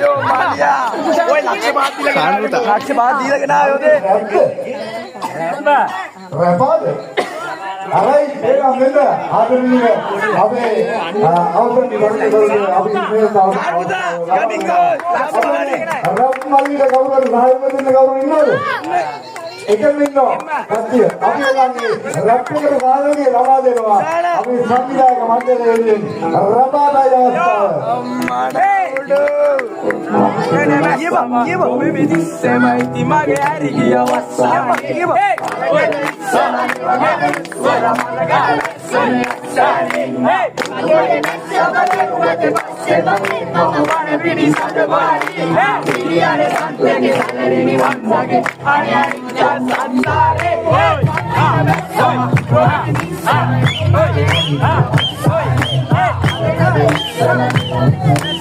Yo Malia. Woi ලක්ෂ පහක් දීලා ගෙන ආවේ ඔතේ. රැපාද? අරයි ඒක මෙන්න ආදරණීය අපේ අවසන් නිරෝධකවරුන් අපි මේ රත්මල්ලිට කවුරුහරි සහාය දෙන්න කවුරු ඉන්නවද? එකම ඉන්නවා. කට්ටිය අපි යන්නේ රැප්පේකට සාධකේ ලබා දෙනවා. අපි සංවිධායක මණ්ඩලයේ රබාදාය අවස්ථාව. අම්මානේ. Give up, baby, this summer, the mage hari giya wasa. Give up. Hey, hey.